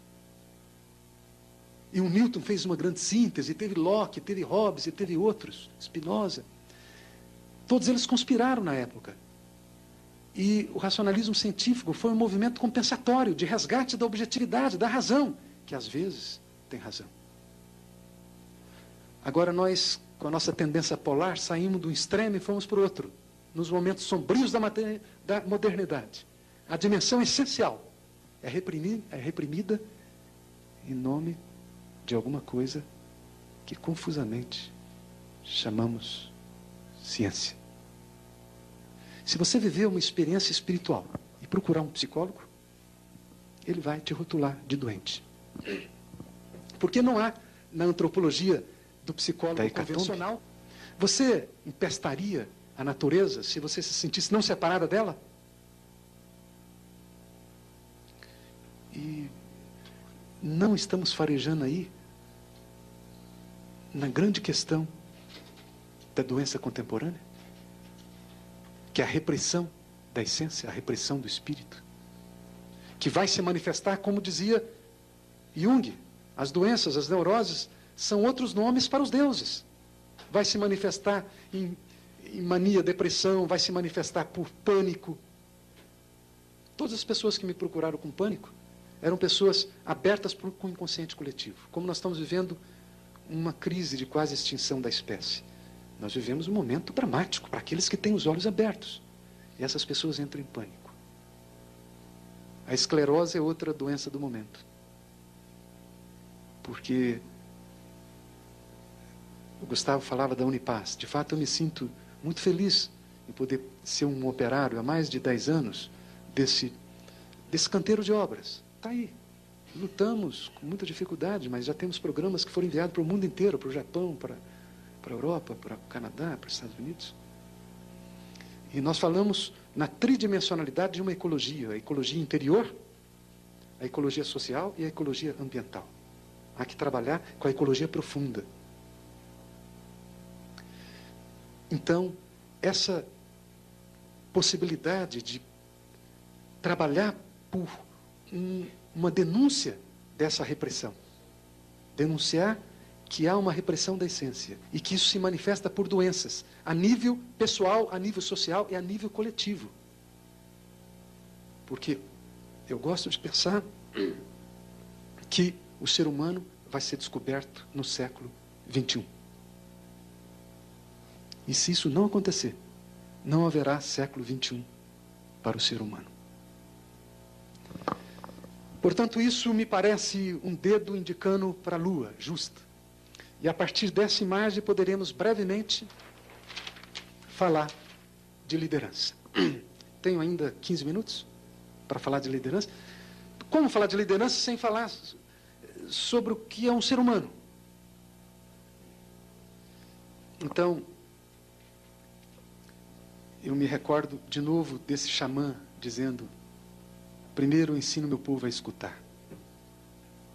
E um Newton fez uma grande síntese, teve Locke, teve Hobbes e teve outros, Spinoza. Todos eles conspiraram na época. E o racionalismo científico foi um movimento compensatório, de resgate da objetividade, da razão, que às vezes tem razão. Agora nós, com a nossa tendência polar, saímos do extremo e fomos para o outro, nos momentos sombrios da modernidade. A dimensão essencial é reprimida em nome de alguma coisa que confusamente chamamos ciência. Se você viver uma experiência espiritual e procurar um psicólogo, ele vai te rotular de doente. Porque não há, na antropologia do psicólogo convencional, você empestaria a natureza se você se sentisse não separada dela? E não estamos farejando aí na grande questão da doença contemporânea, que é a repressão da essência, a repressão do espírito, que vai se manifestar, como dizia Jung, as doenças, as neuroses, são outros nomes para os deuses. Vai se manifestar em mania, depressão, vai se manifestar por pânico. Todas as pessoas que me procuraram com pânico eram pessoas abertas com o inconsciente coletivo. Como nós estamos vivendo uma crise de quase extinção da espécie. Nós vivemos um momento dramático para aqueles que têm os olhos abertos. E essas pessoas entram em pânico. A esclerose é outra doença do momento. Porque o Gustavo falava da Unipaz. De fato, eu me sinto muito feliz em poder ser um operário há mais de 10 anos desse canteiro de obras. Está aí. Lutamos com muita dificuldade, mas já temos programas que foram enviados para o mundo inteiro, para o Japão, para a Europa, para o Canadá, para os Estados Unidos. E nós falamos na tridimensionalidade de uma ecologia. A ecologia interior, a ecologia social e a ecologia ambiental. Há que trabalhar com a ecologia profunda. Então, essa possibilidade de trabalhar por uma denúncia dessa repressão. Denunciar que há uma repressão da essência e que isso se manifesta por doenças, a nível pessoal, a nível social e a nível coletivo. Porque eu gosto de pensar que o ser humano vai ser descoberto no século XXI. E se isso não acontecer, não haverá século XXI para o ser humano. Portanto, isso me parece um dedo indicando para a lua, justa. E a partir dessa imagem poderemos brevemente falar de liderança. Tenho ainda 15 minutos para falar de liderança. Como falar de liderança sem falar sobre o que é um ser humano? Então, eu me recordo de novo desse xamã dizendo: primeiro eu ensino meu povo a escutar.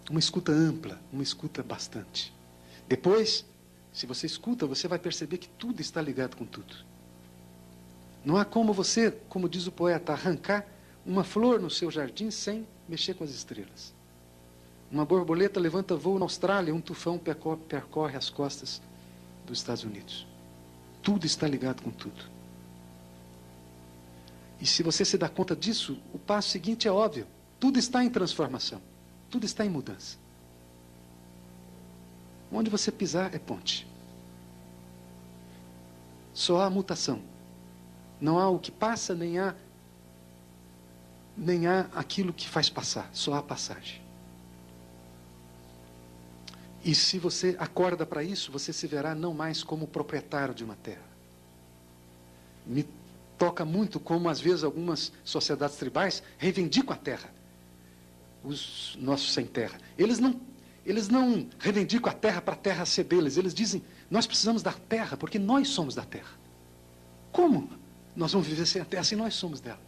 Uma escuta ampla, uma escuta bastante. Depois, se você escuta, você vai perceber que tudo está ligado com tudo. Não há como você, como diz o poeta, arrancar uma flor no seu jardim sem mexer com as estrelas. Uma borboleta levanta voo na Austrália, um tufão percorre as costas dos Estados Unidos. Tudo está ligado com tudo. E se você se dá conta disso, o passo seguinte é óbvio. Tudo está em transformação. Tudo está em mudança. Onde você pisar é ponte. Só há mutação. Não há o que passa, nem há aquilo que faz passar. Só há passagem. E se você acorda para isso, você se verá não mais como proprietário de uma terra. Me toca muito como, às vezes, algumas sociedades tribais reivindicam a terra. Os nossos sem terra. Eles não reivindicam a terra para a terra ser deles. Eles dizem, nós precisamos da terra porque nós somos da terra. Como nós vamos viver sem a terra se nós somos dela?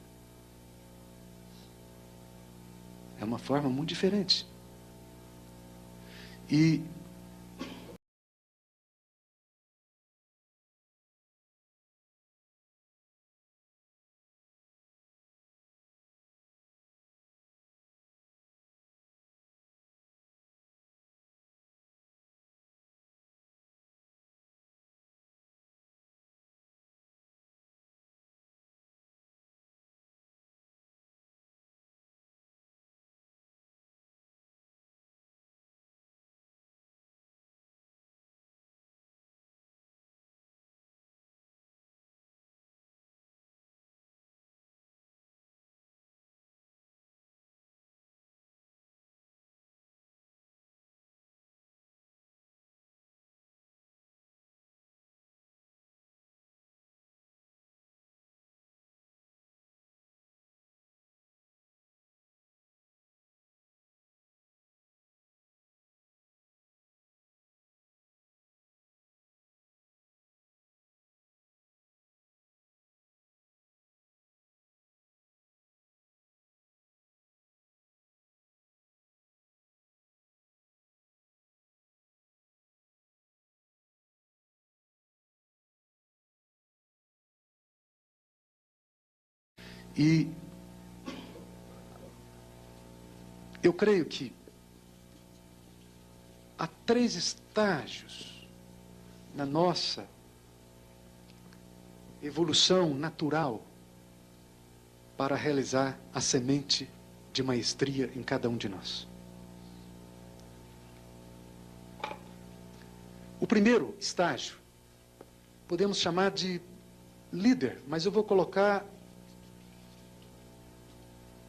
É uma forma muito diferente. E eu creio que há 3 estágios na nossa evolução natural para realizar a semente de maestria em cada um de nós. O primeiro estágio podemos chamar de líder, mas eu vou colocar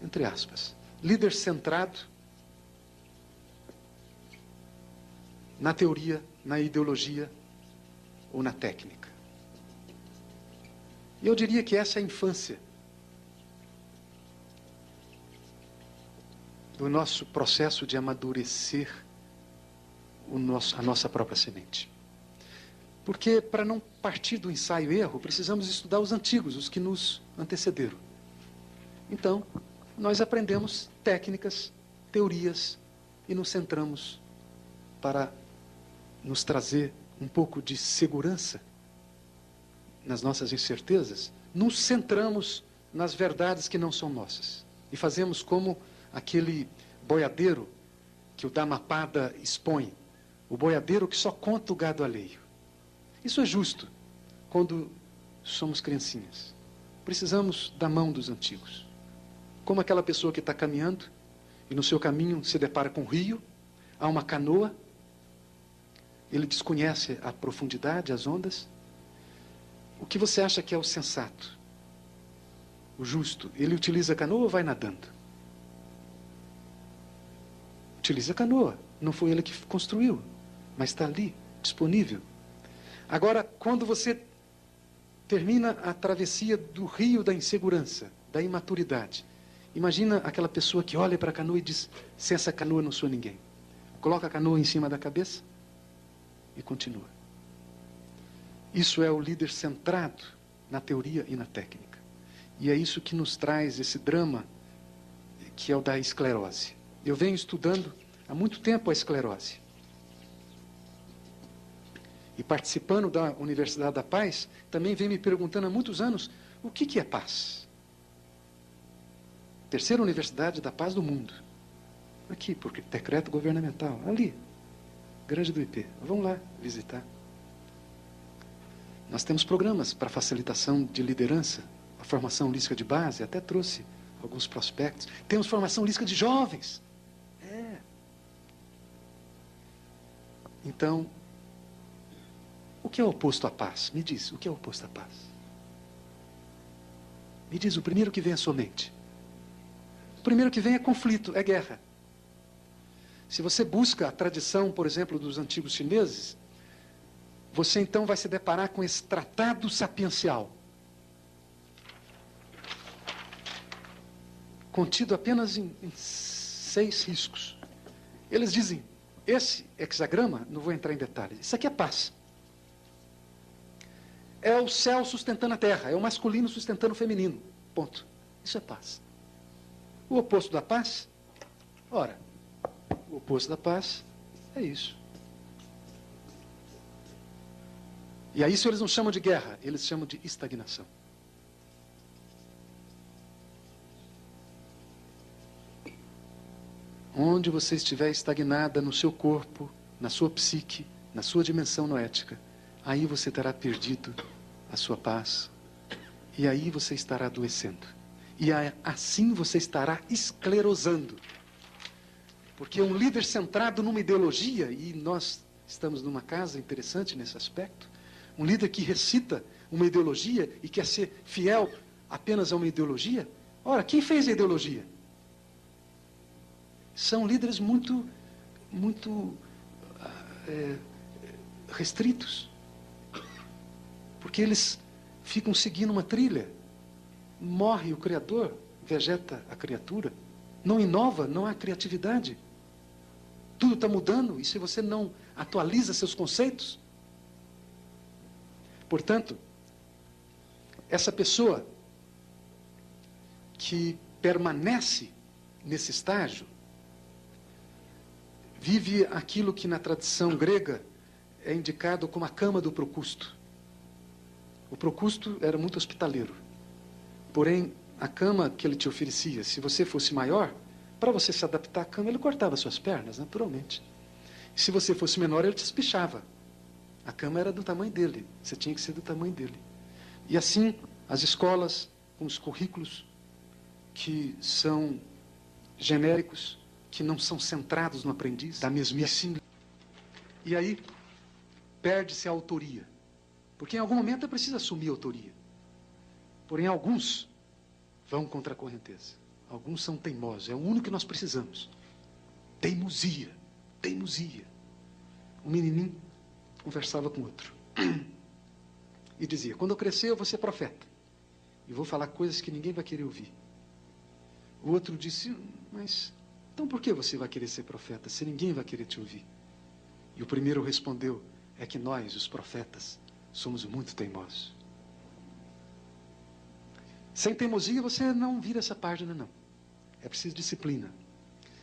entre aspas, líder centrado na teoria, na ideologia ou na técnica. E eu diria que essa é a infância do nosso processo de amadurecer a nossa própria semente. Porque, para não partir do ensaio e erro, precisamos estudar os antigos, os que nos antecederam. Então, nós aprendemos técnicas, teorias e nos centramos para nos trazer um pouco de segurança nas nossas incertezas. Nos centramos nas verdades que não são nossas e fazemos como aquele boiadeiro que o Dhammapada expõe, o boiadeiro que só conta o gado alheio. Isso é justo quando somos criancinhas. Precisamos da mão dos antigos. Como aquela pessoa que está caminhando e no seu caminho se depara com um rio, há uma canoa, ele desconhece a profundidade, as ondas. O que você acha que é o sensato? O justo? Ele utiliza a canoa ou vai nadando? Utiliza a canoa. Não foi ele que construiu, mas está ali, disponível. Agora, quando você termina a travessia do rio da insegurança, da imaturidade. Imagina aquela pessoa que olha para a canoa e diz: sem essa canoa não sou ninguém. Coloca a canoa em cima da cabeça e continua. Isso é o líder centrado na teoria e na técnica. E é isso que nos traz esse drama, que é o da esclerose. Eu venho estudando há muito tempo a esclerose. E participando da Universidade da Paz, também venho me perguntando há muitos anos, o que é paz? Terceira Universidade da Paz do mundo. Aqui, porque decreto governamental. Ali, Grande do IP. Vamos lá visitar. Nós temos programas para facilitação de liderança, a formação holística de base, até trouxe alguns prospectos. Temos formação holística de jovens. Então, o que é o oposto à paz? Me diz, o que é o oposto à paz? Me diz, o primeiro que vem à sua mente. O primeiro que vem é conflito, é guerra. Se você busca a tradição, por exemplo, dos antigos chineses, você então vai se deparar com esse tratado sapiencial, contido apenas em 6 riscos. Eles dizem, esse hexagrama, não vou entrar em detalhes, isso aqui é paz. É o céu sustentando a terra, é o masculino sustentando o feminino, ponto. Isso é paz. O oposto da paz? Ora, o oposto da paz é isso. E a isso eles não chamam de guerra, eles chamam de estagnação. Onde você estiver estagnada no seu corpo, na sua psique, na sua dimensão noética, aí você terá perdido a sua paz. E aí você estará adoecendo. E assim você estará esclerosando. Porque um líder centrado numa ideologia, e nós estamos numa casa interessante nesse aspecto, um líder que recita uma ideologia e quer ser fiel apenas a uma ideologia, ora, quem fez a ideologia? São líderes muito restritos. Porque eles ficam seguindo uma trilha. Morre o Criador, vegeta a criatura. Não inova, não há criatividade. Tudo está mudando, e se você não atualiza seus conceitos? Portanto, essa pessoa que permanece nesse estágio, vive aquilo que na tradição grega é indicado como a cama do Procusto. O Procusto era muito hospitaleiro. Porém, a cama que ele te oferecia, se você fosse maior, para você se adaptar à cama, ele cortava suas pernas, naturalmente. Se você fosse menor, ele te espichava. A cama era do tamanho dele, você tinha que ser do tamanho dele. E assim, as escolas, com os currículos que são genéricos, que não são centrados no aprendiz, da mesmice. E aí, perde-se a autoria. Porque em algum momento é preciso assumir a autoria. Porém, alguns vão contra a correnteza. Alguns são teimosos. É o único que nós precisamos. Teimosia. Teimosia. Um menininho conversava com outro. E dizia, quando eu crescer eu vou ser profeta. E vou falar coisas que ninguém vai querer ouvir. O outro disse, mas então por que você vai querer ser profeta se ninguém vai querer te ouvir? E o primeiro respondeu, é que nós, os profetas, somos muito teimosos. Sem teimosia você não vira essa página, não. É preciso disciplina.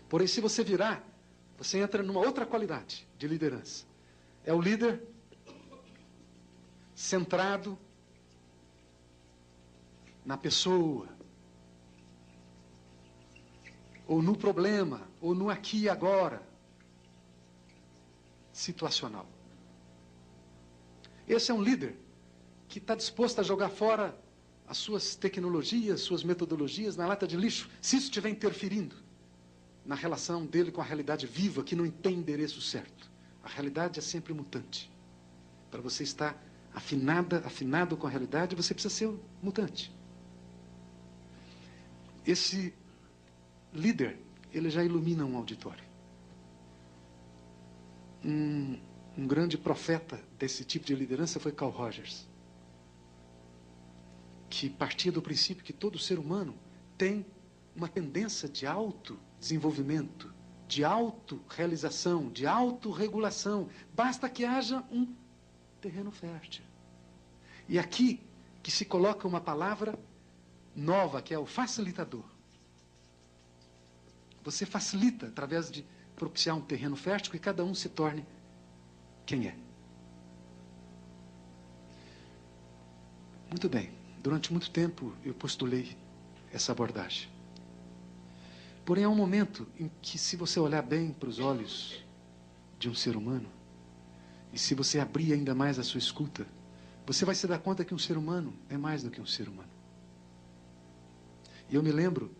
Porém, se você virar, você entra numa outra qualidade de liderança. É o líder centrado na pessoa, ou no problema, ou no aqui e agora, situacional. Esse é um líder que está disposto a jogar fora as suas tecnologias, suas metodologias na lata de lixo, se isso estiver interferindo na relação dele com a realidade viva, que não tem endereço certo. A realidade é sempre mutante. Para você estar afinado com a realidade, você precisa ser mutante. Esse líder, ele já ilumina um auditório. Um grande profeta desse tipo de liderança foi Carl Rogers. que partia do princípio que todo ser humano tem uma tendência de autodesenvolvimento, de autorrealização, de autorregulação. Basta que haja um terreno fértil. E aqui que se coloca uma palavra nova, que é o facilitador. Você facilita através de propiciar um terreno fértil que cada um se torne quem é. Muito bem. Durante muito tempo eu postulei essa abordagem. Porém, há um momento em que, se você olhar bem para os olhos de um ser humano, e se você abrir ainda mais a sua escuta, você vai se dar conta que um ser humano é mais do que um ser humano. E eu me lembro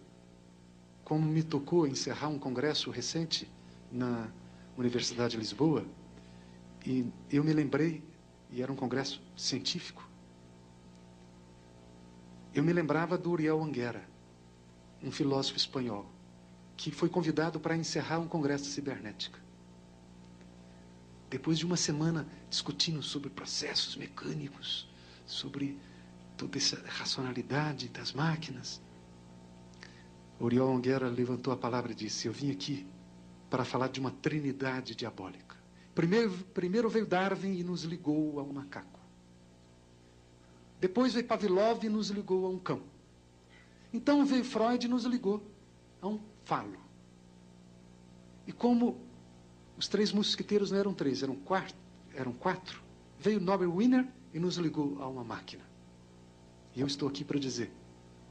como me tocou encerrar um congresso recente na Universidade de Lisboa, e eu me lembrei, e era um congresso científico, eu me lembrava do Uriel Anguera, um filósofo espanhol, que foi convidado para encerrar um congresso de cibernética. Depois de uma semana discutindo sobre processos mecânicos, sobre toda essa racionalidade das máquinas, Uriel Anguera levantou a palavra e disse: eu vim aqui para falar de uma trinidade diabólica. Primeiro veio Darwin e nos ligou a um macaco. Depois veio Pavlov e nos ligou a um cão. Então veio Freud e nos ligou a um falo. E como os três mosqueteiros não eram três, eram quatro, veio Norbert Wiener e nos ligou a uma máquina. E eu estou aqui para dizer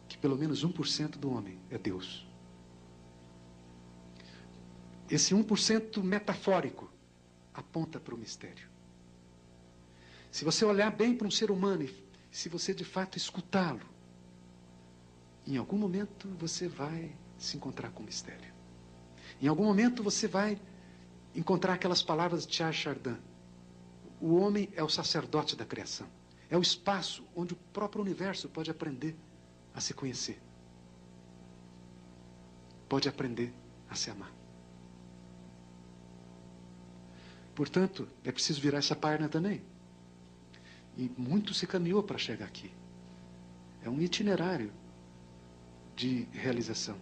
que pelo menos 1% do homem é Deus. Esse 1% metafórico aponta para o mistério. Se você olhar bem para um ser humano e se você de fato escutá-lo, em algum momento você vai se encontrar com o mistério. Em algum momento você vai encontrar aquelas palavras de Charles Chardin. O homem é o sacerdote da criação. É o espaço onde o próprio universo pode aprender a se conhecer. Pode aprender a se amar. Portanto, é preciso virar essa página também. E muito se caminhou para chegar aqui. É um itinerário de realização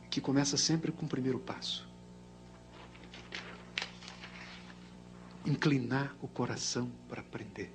que começa sempre com o primeiro passo. Inclinar o coração para aprender.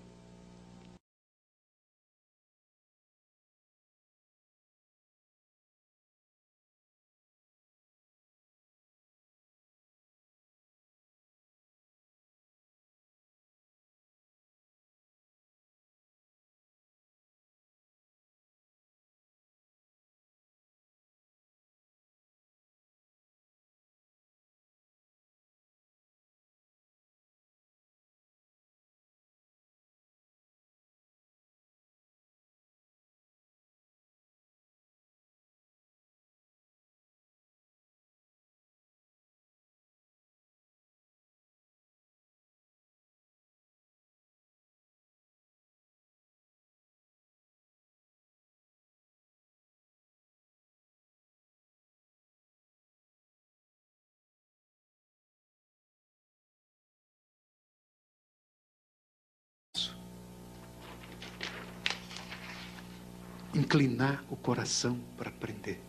Inclinar o coração para aprender.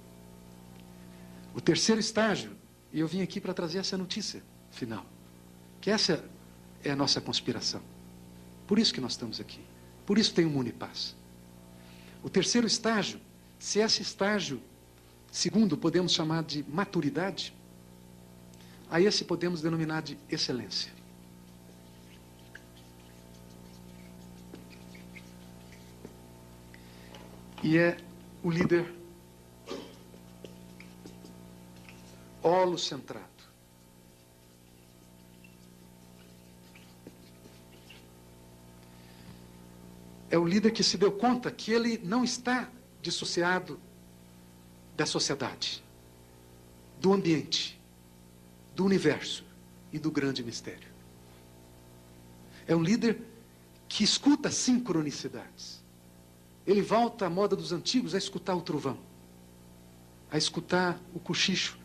O terceiro estágio, e eu vim aqui para trazer essa notícia final, que essa é a nossa conspiração. Por isso que nós estamos aqui. Por isso tem um Unipaz. O terceiro estágio, se esse estágio segundo podemos chamar de maturidade, a esse podemos denominar de excelência. E é o líder holocentrado. É o líder que se deu conta que ele não está dissociado da sociedade, do ambiente, do universo e do grande mistério. É um líder que escuta sincronicidades. Ele volta à moda dos antigos a escutar o trovão, a escutar o cochicho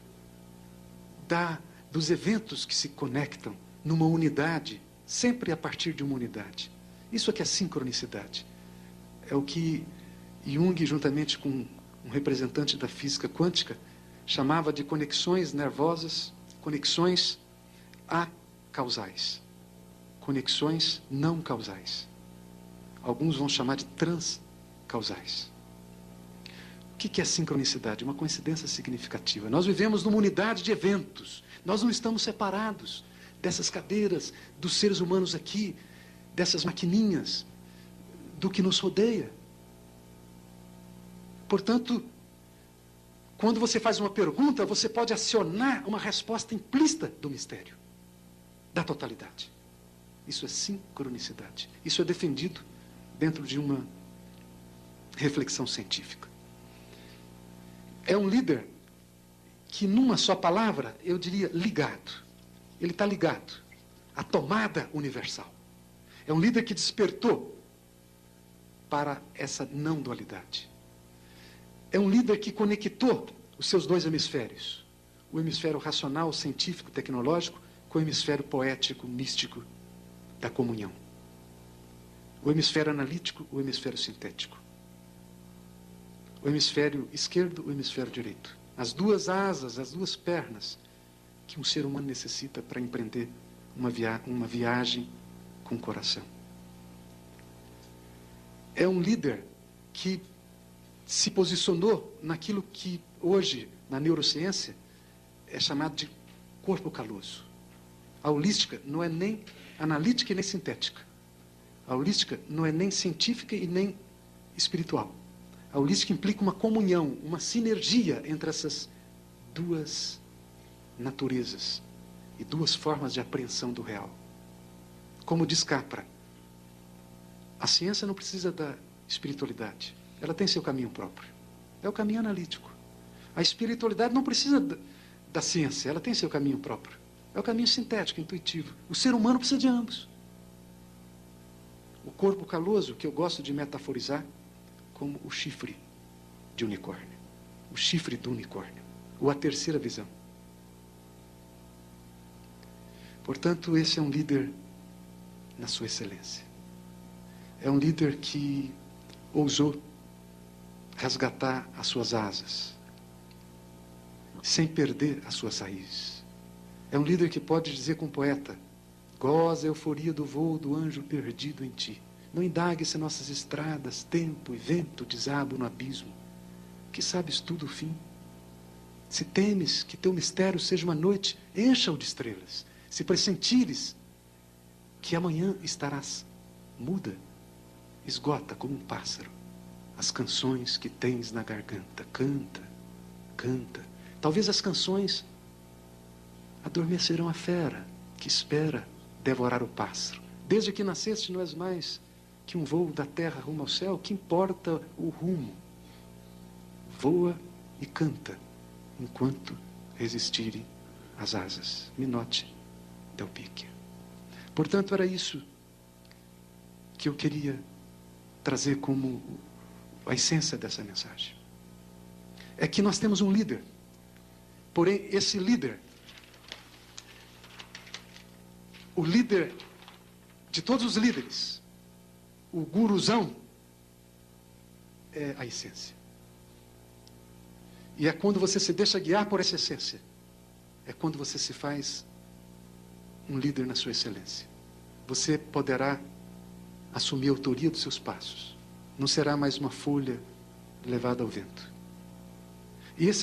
dos eventos que se conectam numa unidade, sempre a partir de uma unidade. Isso aqui é sincronicidade. é o que Jung, juntamente com um representante da física quântica, chamava de conexões nervosas, conexões acausais, conexões não causais. Alguns vão chamar de transcausais. O que é sincronicidade? Uma coincidência significativa. Nós vivemos numa unidade de eventos. Nós não estamos separados dessas cadeiras, dos seres humanos aqui, dessas maquininhas, do que nos rodeia. Portanto, quando você faz uma pergunta, você pode acionar uma resposta implícita do mistério, da totalidade. Isso é sincronicidade. Isso é defendido dentro de uma reflexão científica. É um líder que, numa só palavra, eu diria ligado. Ele está ligado à tomada universal. É um líder que despertou para essa não dualidade. É um líder que conectou os seus dois hemisférios. O hemisfério racional, científico, tecnológico, com o hemisfério poético, místico, da comunhão. O hemisfério analítico, o hemisfério sintético. O hemisfério esquerdo, o hemisfério direito. As duas asas, as duas pernas que um ser humano necessita para empreender uma viagem com o coração. É um líder que se posicionou naquilo que hoje, na neurociência, é chamado de corpo caloso. A holística não é nem analítica e nem sintética. A holística não é nem científica e nem espiritual. A holística implica uma comunhão, uma sinergia entre essas duas naturezas e duas formas de apreensão do real. Como diz Capra, a ciência não precisa da espiritualidade. Ela tem seu caminho próprio. É o caminho analítico. A espiritualidade não precisa da ciência. Ela tem seu caminho próprio. É o caminho sintético, intuitivo. O ser humano precisa de ambos. O corpo caloso, que eu gosto de metaforizar como o chifre de unicórnio. O chifre do unicórnio. Ou a terceira visão. Portanto, esse é um líder na sua excelência. É um líder que ousou resgatar as suas asas, sem perder as suas raízes. É um líder que pode dizer com o poeta: goza a euforia do voo do anjo perdido em ti. Não indague se nossas estradas, tempo e vento desabam no abismo, que sabes tudo o fim. Se temes que teu mistério seja uma noite, encha-o de estrelas. Se pressentires que amanhã estarás muda, esgota como um pássaro as canções que tens na garganta. Canta, canta. Talvez as canções adormecerão a fera que espera devorar o pássaro. Desde que nasceste não és mais que um voo da terra rumo ao céu. Que importa o rumo? Voa e canta enquanto resistirem as asas. Minote del Picchia. Portanto, era isso que eu queria trazer como a essência dessa mensagem. É que nós temos um líder. Porém, esse líder, o líder de todos os líderes, o guruzão, é a essência. E é quando você se deixa guiar por essa essência, é quando você se faz um líder na sua excelência. Você poderá assumir a autoria dos seus passos. Não será mais uma folha levada ao vento. E esse